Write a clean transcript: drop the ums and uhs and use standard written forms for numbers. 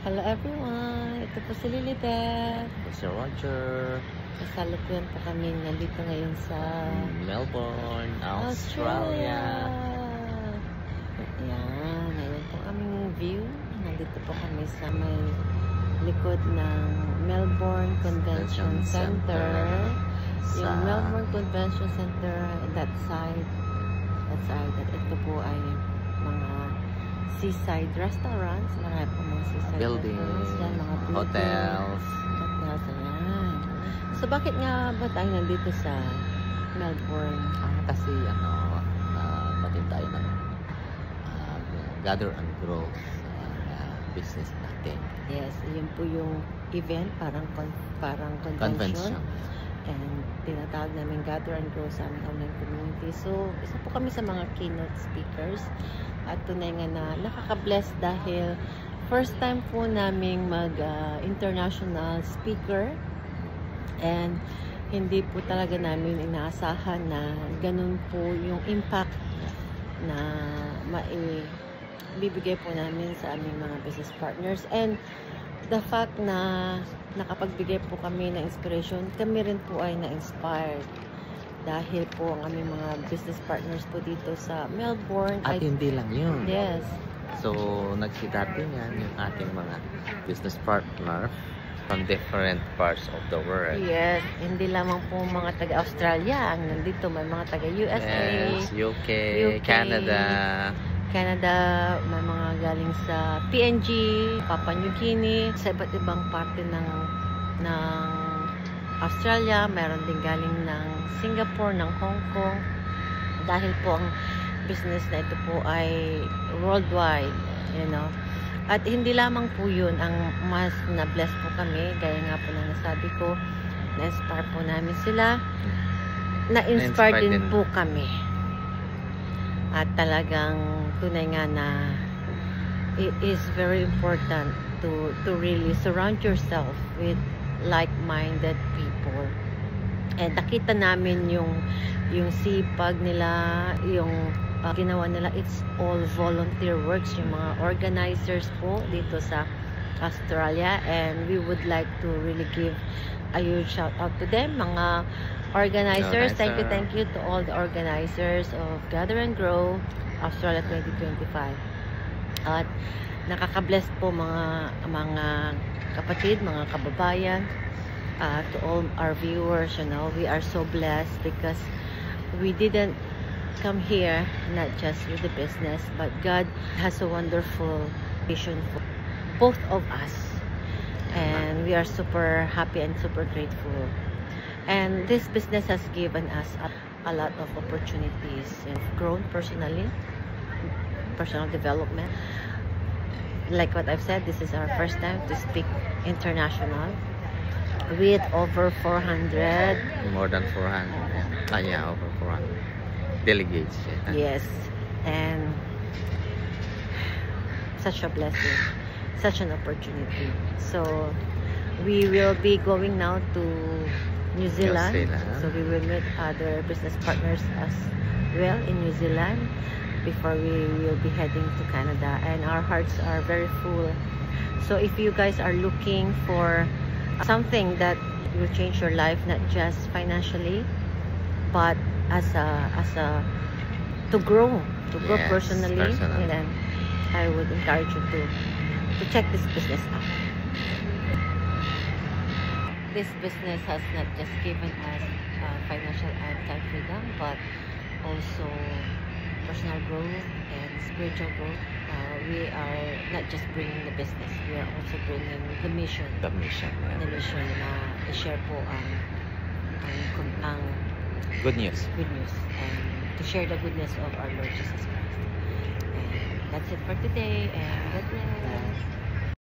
Hello everyone! Ito po si Lilibet. Ito si Roger. Kasalukuyan po kami nandito ngayon sa Melbourne, Australia. Ayan, ngayon po aming view. Nandito po kami sa may likod ng Melbourne Convention Center. Yung Melbourne Convention Center, that side. At ito po ay mga seaside restaurants. Marami po mga seaside buildings, yan, mga hotels. Ayan. So, bakit nga ba tayo nandito sa Melbourne? Kasi natin tayo ng gather and grow business natin. Yes, yun po yung event, parang convention. And tinatawag namin gather and grow sa aming online community. So, isa po kami sa mga keynote speakers. At tunay nga na nakaka-bless dahil first time po naming mag-international speaker. And hindi po talaga namin inaasahan na ganun po yung impact na bibigay po namin sa aming mga business partners. And the fact na nakapagbigay po kami ng inspiration, kami rin po ay na-inspired. Dahil po ang aming mga business partners po dito sa Melbourne. At hindi lang yun. Yes. So, nagsidating yan yung ating mga business partner from different parts of the world. Yes. Hindi lamang po mga taga-Australia ang nandito. May mga taga-USA. Yes, UK, Canada. May mga galing sa PNG, Papua New Guinea, sa iba't ibang parte ng Australia, meron din galing ng Singapore, ng Hong Kong. Dahil po ang business na ito po ay worldwide, you know. At hindi lamang po yun, ang mas na-bless po kami, gaya nga po na nasabi ko, na-inspire po namin sila, na-inspire din po kami. At talagang tunay nga na it is very important to really surround yourself with like-minded people. And nakita namin yung sipag nila, yung ginawa nila, it's all volunteer works, yung mga organizers po dito sa Australia, and we would like to really give a huge shout out to them, mga organizers. Thank you to all the organizers of Gather and Grow Australia 2025. At nakaka-bless po mga kapatid, mga kababayan, to all our viewers. You know, we are so blessed because we didn't come here not just with the business, but God has a wonderful vision for both of us, and we are super happy and super grateful. And this business has given us a lot of opportunities and grown personally, personal development. Like what I've said, this is our first time to speak international with over 400. More than 400. Yeah, over 400 delegates. Yes, and such a blessing, such an opportunity. So we will be going now to New Zealand. So we will meet other business partners as well in New Zealand before we will be heading to Canada, and our hearts are very full. So if you guys are looking for something that will change your life, not just financially, but to grow personally, then I would encourage you to check this business out. This business has not just given us financial and time freedom, but also personal growth and spiritual growth. We are not just bringing the business, we are also bringing the mission. The mission na i-share po ang good news, and to share the goodness of our Lord Jesus Christ. And that's it for today, and God bless.